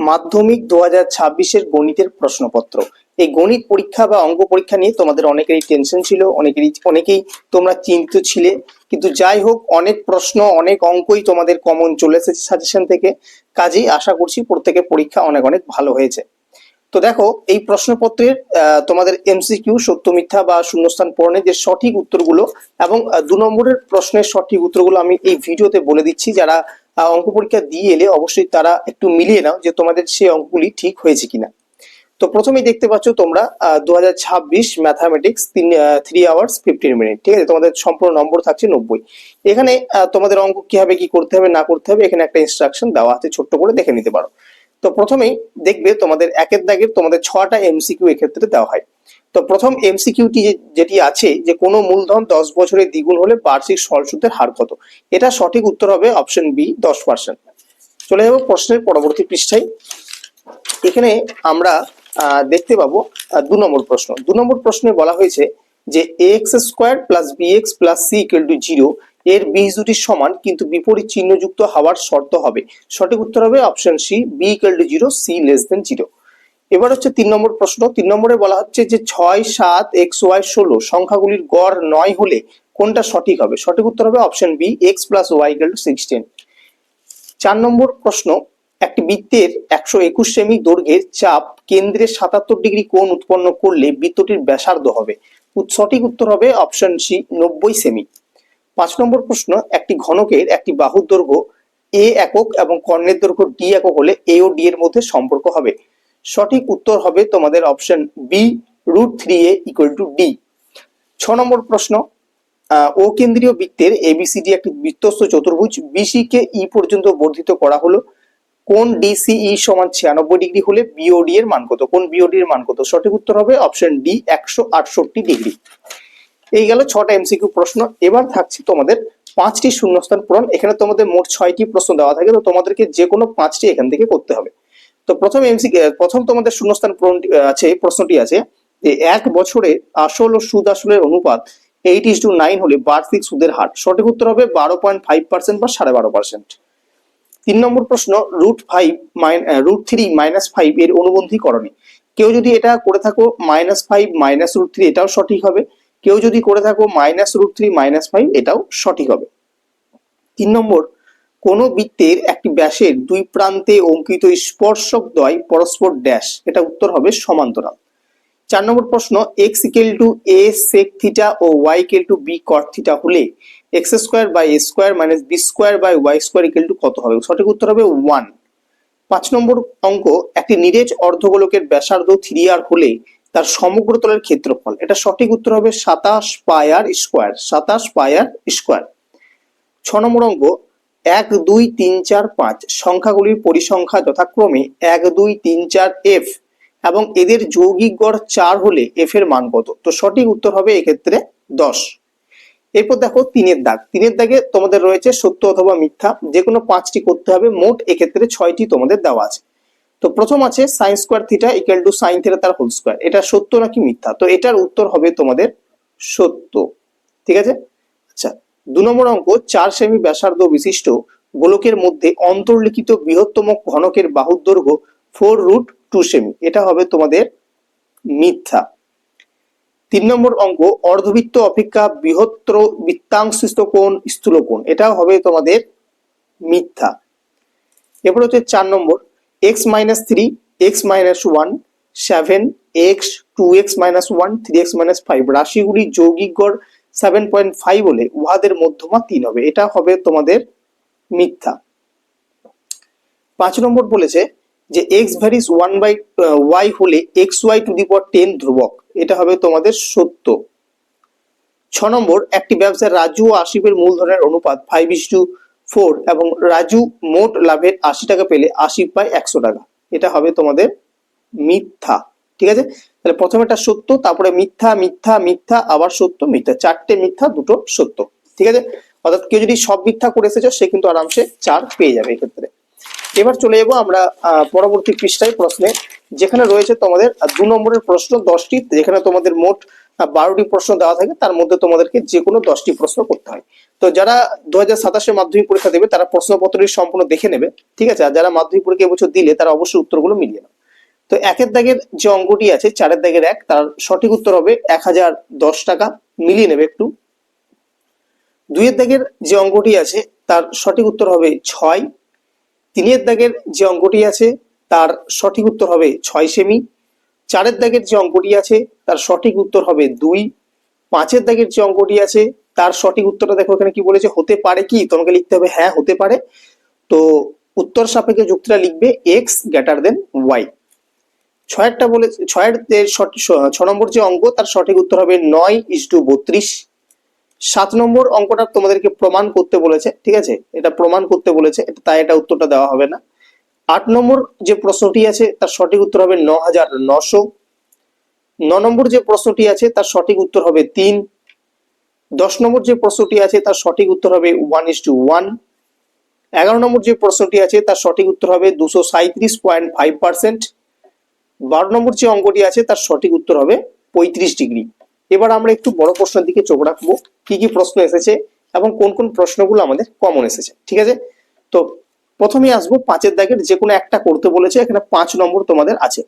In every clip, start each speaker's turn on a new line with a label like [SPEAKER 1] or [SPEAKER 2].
[SPEAKER 1] মাধ্যমিক 2026-এর গণিতের প্রশ্নপত্র। এই গণিত পরীক্ষা বা অঙ্ক পরীক্ষা নিয়ে তোমাদের অনেকেরই টেনশন ছিল, অনেকেই তোমরা চিন্তিত ছিলে, কিন্তু যাই হোক অনেক প্রশ্ন অনেক অঙ্কই তোমাদের কমন চলে এসেছে সাজেশন থেকে। কাজেই আশা করছি প্রত্যেকের পরীক্ষা অনেক অনেক ভালো হয়েছে। তো দেখো এই প্রশ্নপত্রের তোমাদের এমসিকিউ সত্য মিথ্যা বা শূন্যস্থান পূরণের যে সঠিক উত্তরগুলো এবং 2 নম্বরের প্রশ্নের সঠিক উত্তরগুলো আমি এই ভিডিওতে বলে দিচ্ছি। যারা অঙ্ক পরীক্ষা দিয়ে এলে অবশ্যই তারা একটু মিলিয়ে নাও যে তোমাদের সেই অঙ্কগুলি ঠিক হয়েছে কিনা। তো প্রথমেই দেখতে পাচ্ছ তোমরা 2026 ম্যাথামেটিক্স 3 আওয়ার্স 15 মিনিট, ঠিক আছে। তোমাদের সম্পূর্ণ নম্বর থাকছে 90। এখানে তোমাদের অঙ্ক কিভাবে কি করতে হবে না করতে হবে এখানে একটা ইনস্ট্রাকশন দেওয়া আছে, ছোট্ট করে দেখে নিতে পারো। তো প্রথমেই দেখবে তোমাদের একের দাগের তোমাদের 6টা এমসিকিউ এক্ষেত্রে দেওয়া হয়। তো প্রথম এমসিকিউটি যেটি আছে যে কোনো মূলধন 10 বছরের দ্বিগুণ হলে বার্ষিক সরল সুদের হার কত। এটা সঠিক উত্তর হবে অপশন বি 10%। চলে যাবো প্রশ্নের পরবর্তী পৃষ্ঠায়। এখানে আমরা দেখতে পাবো 2 নম্বর প্রশ্ন। 2 নম্বর প্রশ্নে বলা হয়েছে যে x square plus b x plus c equal to 0 এর বীজ দুটি সমান কিন্তু বিপরীত চিহ্নযুক্ত হওয়ার শর্ত হবে। সঠিক উত্তর হবে option c b equal to 0 c less than 0। এবার হচ্ছে 3 নম্বর প্রশ্ন। 3 নম্বরে বলা হচ্ছে যে 6 7 এক্স ওয়াই 16 সংখ্যাগুলির গড় 9 হলে কোনটা সঠিক হবে। সঠিক উত্তর হবে option b x plus y equal to 16। 4 নম্বর প্রশ্ন, একটি বৃত্তের 121 সেমি দৈর্ঘ্যের চাপ কেন্দ্রে 77 ডিগ্রি কোণ উৎপন্ন করলে বৃত্তটির ব্যাসার্ধ হবে। সঠিক উত্তর হবে অপশন সি 90 সেমি। 5 নম্বর প্রশ্ন, একটি ঘনকের একটি বাহুর দৈর্ঘ্য এ একক এবং কর্ণের দৈর্ঘ্য ডি একক হলে এ ও ডি এর মধ্যে সম্পর্ক হবে। সঠিক উত্তর হবে তোমাদের option b √3a equal to d. 6 নম্বর প্রশ্ন, ও কেন্দ্রীয় বৃত্তের এবিসিডি একটি বৃত্তস্থ চতুর্ভুজ বিসি কে ই পর্যন্ত বর্ধিত করা হলো। কোণ ডিসিই সমান 96 ডিগ্রি হলে বিওডি এর মান কত। কোণ বিওডি এর মান কত। সঠিক উত্তর হবে অপশন ডি 168 ডিগ্রি। এই গেল 6টা এমসিকিউ প্রশ্ন। এবার থাকছে তোমাদের 5টি শূন্যস্থান পূরণ। এখানে তোমাদের মোট 6টি প্রশ্ন দেওয়া থাকে, তো তোমাদেরকে যে কোনো 5টি এখান থেকে করতে হবে। তো প্রথম তোমাদের শূন্যস্থান পূরণ আছে, প্রশ্নটি আছে যে 1 বছরে আসল ও সুদ আসলের অনুপাত 8:9 হলে বার্ষিক সুদের হার। সঠিক উত্তর হবে 12.5% বা 12.5%। 3 নম্বর প্রশ্ন, √3 - 5 এর অনুবন্ধী করণী। কেউ যদি এটা করে থাকো -5 -√3 এটাও সঠিক হবে। কেউ যদি করে থাকো -√3 -5 এটাও সঠিক হবে। 3 নম্বর, কোন বৃত্তের একটি ব্যাসের দুই প্রান্তে অঙ্কিত স্পর্শক দ্বয় পরস্পর ড্যাশ। এটা উত্তর হবে সমান্তরাল। 4 নম্বর প্রশ্ন, x equal to a sec theta ও y equal to b cot theta হলে x square by a square minus b square by y square equal to কত হবে। সঠিক উত্তর হবে 1। 5 নম্বর অঙ্ক, একটি নিরেজ অর্ধগোলকের ব্যাসার্ধ 3r হলে তার সমগ্র তলের ক্ষেত্রফল। এটা সঠিক উত্তর হবে 27 পাই আর স্কয়ার। 27 পাই আর স্কয়ার। 6 নম্বর অঙ্ক, 1 2 3 4 5 সংখ্যাগুলির পরিসংখ্যা যথাক্রমে 1 2 3 4 f এবং এদের যৌগিক গড় 4 হলে f এর মান কত। তো সঠিক উত্তর হবে এক্ষেত্রে 10। এরপর দেখো 3 দাগ। 3 দাগে তোমাদের রয়েছে সত্য অথবা মিথ্যা, যে কোনো 5টি করতে হবে। মোট এক্ষেত্রে 6টি তোমাদের দেওয়া আছে। তো প্রথম আছে sin square theta equal to sin theta তার হোল স্কয়ার। এটা সত্য নাকি মিথ্যা। তো এটার উত্তর হবে তোমাদের সত্য, ঠিক আছে। আচ্ছা, 2 নম্বর অঙ্ক, 4 সেমি ব্যাসার্ধ বিশিষ্ট গোলকের মধ্যে অন্তর্লিখিত বৃহত্তম ঘনকের বাহুর দৈর্ঘ্য 4√2 সেমি। এটা হবে তোমাদের মিথ্যা। 3 নম্বর অঙ্ক, অর্ধবৃত্ত অপেক্ষা বৃহত্তর বৃত্তাংশস্থ কোণ স্থূল কোণ। এটা হবে তোমাদের মিথ্যা। এরপর হচ্ছে 4 নম্বর, x - 3 x - 1 7 x 2x - 1 3x - 5 রাশিগুলির যৌগিক গড় 7.5 হলে উহাদের মধ্যমা 3 হবে। এটা হবে তোমাদের মিথ্যা। 5 নম্বর বলেছে যে x ভ্যারিস 1/y হলে xy টু দি পাওয়ার 10 ধ্রুবক। এটা হবে তোমাদের সত্য। 6 নম্বর, একটি ব্যবসায় রাজু ও আসিফের মূলধনের অনুপাত 5:4 এবং রাজু মোট লাভের 80 টাকা পেলে আসিফ পায় 100 টাকা। এটা হবে তোমাদের মিথ্যা, ঠিক আছে। তাহলে প্রথমে এটা সত্য, তারপরে মিথ্যা মিথ্যা মিথ্যা আবার সত্য মিথ্যা, 4টে মিথ্যা 2টো সত্য, ঠিক আছে। অর্থাৎ কেউ যদি সব মিথ্যা করে এসেছো সে কিন্তু আরামসে 4 পেয়ে যাবে এক্ষেত্রে। এবার চলে যাবো আমরা পরবর্তী পৃষ্ঠায় প্রশ্নে, যেখানে রয়েছে তোমাদের 2 নম্বরের প্রশ্ন 10টি, যেখানে তোমাদের মোট 12টি প্রশ্ন দেওয়া থাকে, তার মধ্যে তোমাদেরকে যে কোনো 10টি প্রশ্ন করতে হয়। তো যারা 2027 মাধ্যমিক পরীক্ষা দেবে তারা প্রশ্নপত্রটি সম্পূর্ণ দেখে নেবে, ঠিক আছে। আর যারা মাধ্যমিক পরীক্ষা এবছর দিলে তারা অবশ্যই উত্তরগুলো মিলিয়ে নাও। তো 1-এর দাগের যে অঙ্কটি আছে 4-এর দাগের 1, তার সঠিক উত্তর হবে 1010 টাকা, মিলিয়ে নেবে একটু। 2-এর দাগের যে অঙ্কটি আছে তার সঠিক উত্তর হবে 6। 3-এর দাগের যে অঙ্কটি আছে তার সঠিক উত্তর হবে 6 সেমি। 4-এর দাগের যে অঙ্কটি আছে তার সঠিক উত্তর হবে 2। 5-এর দাগের যে অঙ্কটি আছে তার সঠিক উত্তরটা দেখো এখানে কি বলেছে, হতে পারে কি, তোমাকে লিখতে হবে হ্যাঁ হতে পারে। তো উত্তর সাপেক্ষে যুক্তিটা লিখবে এক্স গ্রেটার দেন ওয়াই। 6-এরটা বলে 6 নম্বর যে অঙ্ক তার সঠিক উত্তর হবে 9:32। 7 নম্বর অঙ্কটা তোমাদেরকে প্রমাণ করতে বলেছে, ঠিক আছে, এটা প্রমাণ করতে বলেছে, তাই এটা উত্তরটা দেওয়া হবে না। 8 নম্বর যে প্রশ্নটি আছে তার সঠিক উত্তর হবে 9,900। 9 নম্বর যে প্রশ্নটি আছে তার সঠিক উত্তর হবে 3। 10 নম্বর যে প্রশ্নটি আছে তার সঠিক উত্তর হবে 1:1। 11 নম্বর যে প্রশ্নটি আছে তার সঠিক উত্তর হবে 237.5%। 12 নম্বর যে অঙ্কটি আছে তার সঠিক উত্তর হবে 35 ডিগ্রি। এবার আমরা একটু বড় প্রশ্নের দিকে চোখ রাখবো, কি কি প্রশ্ন এসেছে এবং কোন কোন প্রশ্নগুলো আমাদের কমন এসেছে, ঠিক আছে। তো প্রথমে আসবো 5-এর দাগের যে কোনো একটা করতে বলেছে, এখানে 5 নম্বর তোমাদের আছে।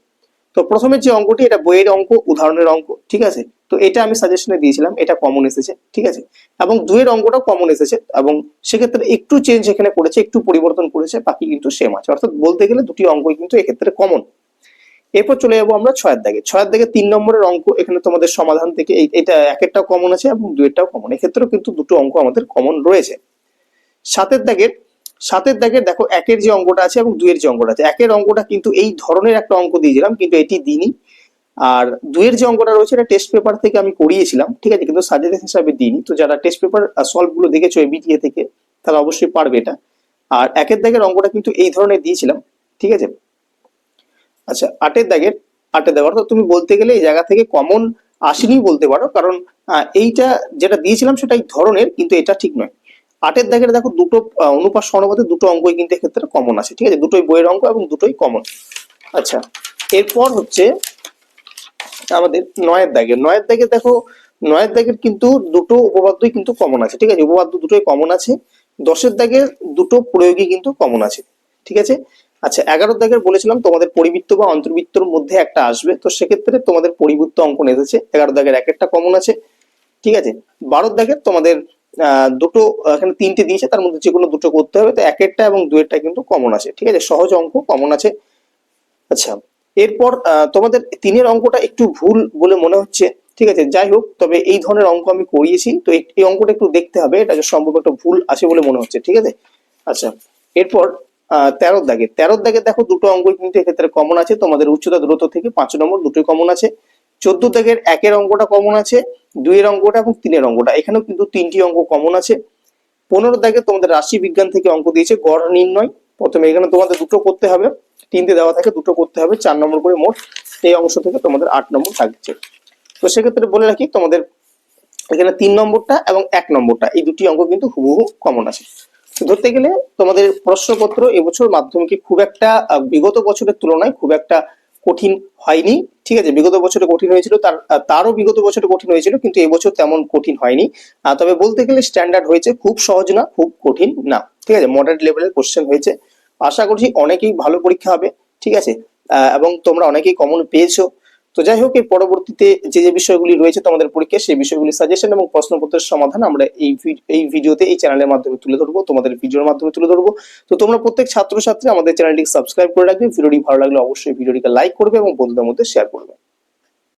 [SPEAKER 1] তো প্রথমে যে অঙ্কটি এটা বইয়ের অঙ্ক, উদাহরণের অঙ্ক, ঠিক আছে। তো এটা আমি সাজেশনে দিয়েছিলাম, এটা কমন এসেছে, ঠিক আছে। এবং 2-এর অঙ্কটাও কমন এসেছে এবং সেক্ষেত্রে একটু চেঞ্জ এখানে করেছে, একটু পরিবর্তন করেছে, বাকি কিন্তু সেম আছে। অর্থাৎ বলতে গেলে দুটি অঙ্কই কিন্তু এক্ষেত্রে কমন। এরপর চলে যাবো আমরা 6-এর দাগে। 6-এর দাগে 3 নম্বরের অঙ্ক, এখানে তোমাদের সমাধান থেকে এটা 1-এরটাও কমন আছে এবং 2-এরটাও কমন, এক্ষেত্রেও কিন্তু দুটো অঙ্ক আমাদের কমন রয়েছে। 7-এর দাগের দেখো 1-এর যে অঙ্কটা আছে এবং 2-এর যে অঙ্কটা আছে, 1-এর অঙ্কটা কিন্তু এই ধরনের একটা অঙ্ক দিয়েছিলাম কিন্তু এটি দিইনি। আর 2-এর যে অঙ্কটা রয়েছে এটা টেস্ট পেপার থেকে আমি করিয়েছিলাম, ঠিক আছে, কিন্তু সাজেশন হিসাবে দিইনি। তো যারা টেস্ট পেপার সলভ গুলো দেখেছো এবিটিএ থেকে তারা অবশ্যই পারবে এটা। আর 1-এর দাগের অঙ্কটা কিন্তু এই ধরনের দিয়েছিলাম, ঠিক আছে। আচ্ছা, 8-এর দাগের অর্থাৎ তুমি বলতে গেলে এই জায়গা থেকে কমন আসেনি বলতে পারো, কারণ এইটা যেটা দিয়েছিলাম সেটা এই ধরনের, কিন্তু এটা ঠিক নয়। 8-এর দাগের দেখো দুটো অনুপাত সমানুপাতে দুটো অঙ্কই কিন্তু এক্ষেত্রে কমন আছে, ঠিক আছে, দুটোই বইয়ের অঙ্ক এবং দুটোই কমন। আচ্ছা, এরপর হচ্ছে আমাদের 9-এর দাগে দেখো 9-এর দাগের কিন্তু দুটো উপপাদ্যই কিন্তু কমন আছে, ঠিক আছে, উপপাদ্য দুটোই কমন আছে। 10-এর দাগের দুটো প্রয়োগই কিন্তু কমন আছে, ঠিক আছে। আচ্ছা, 11-এর দাগের বলেছিলাম তোমাদের পরিবৃত্ত বা অন্তর্বৃত্তর মধ্যে একটা আসবে, তো সেক্ষেত্রে তোমাদের পরিবৃত্ত অঙ্কন এসেছে। 11 দাগের 1-একটা কমন আছে, ঠিক আছে। 12 দাগের তোমাদের দুটো, এখানে 3টে দিয়েছে, তার মধ্যে যে কোনো দুটো করতে হবে, তো 1-এরটা এবং 2-এরটা কিন্তু কমন আছে, ঠিক আছে, সহজ অঙ্ক কমন আছে। আচ্ছা, এরপর তোমাদের 3-এর অঙ্কটা একটু ভুল বলে মনে হচ্ছে, ঠিক আছে, যাই হোক, তবে এই ধরনের অঙ্ক আমি করিয়েছি, তো এই অঙ্কটা একটু দেখতে হবে, এটাকে সম্ভব একটা ভুল আছে বলে মনে হচ্ছে, ঠিক আছে। আচ্ছা, এরপর 13-এর দাগে দেখো দুটো অঙ্ক কিন্তু এক্ষেত্রে কমন আছে, তোমাদের উচ্চতা দূরত্ব থেকে 5 নম্বর দুটোই কমন আছে। 14 দাগের 1-এর অঙ্কটা কমন আছে, 2-এর অঙ্কটা এবং 3-এর অঙ্কটা, এখানেও কিন্তু 3টি অঙ্ক কমন আছে। 15 দাগে তোমাদের রাশি বিজ্ঞান থেকে অঙ্ক দিয়েছে গড় নির্ণয়, প্রথমে এখানে তোমাদের দুটো করতে হবে, 3টে দেওয়া থাকে, দুটো করতে হবে, 4 নম্বর করে মোট, এই অংশ থেকে তোমাদের 8 নম্বর থাকছে। তো সেক্ষেত্রে বলে রাখি তোমাদের এখানে 3 নম্বরটা এবং 1 নম্বরটা এই দুটি অঙ্ক কিন্তু হুবহু কমন আছে। ধরতে গেলে তোমাদের প্রশ্নপত্র এবছর মাধ্যমিকে খুব একটা বিগত বছরের তুলনায় খুব একটা কঠিন হয়নি, ঠিক আছে। বিগত বছরে কঠিন হয়েছিল, তারও বিগত বছরে কঠিন হয়েছিল, কিন্তু এবছর তেমন কঠিন হয়নি। তবে বলতে গেলে স্ট্যান্ডার্ড হয়েছে, খুব সহজ না খুব কঠিন না, ঠিক আছে, মডারেট লেভেলের কোশ্চেন হয়েছে। আশা করছি অনেকেই ভালো পরীক্ষা হবে, ঠিক আছে, এবং তোমরা অনেকেই কমন পেয়েছো। তো যাই হোক, এর পরবর্তীতে যে যে বিষয়গুলি রয়েছে তোমাদের পরীক্ষায় সেই বিষয়গুলি সাজেশন এবং প্রশ্নপত্রের সমাধান আমরা এই ভিডিওতে এই চ্যানেলের মাধ্যমে তুলে ধরবো, তোমাদের ভিডিওর মাধ্যমে তুলে ধরবো। তো তোমরা প্রত্যেক ছাত্রছাত্রী আমাদের চ্যানেলটিকে সাবস্ক্রাইব করে রাখবে, ভিডিওটি ভালো লাগলে অবশ্যই ভিডিওটিকে লাইক করবে এবং বন্ধুদের মধ্যে শেয়ার করবে।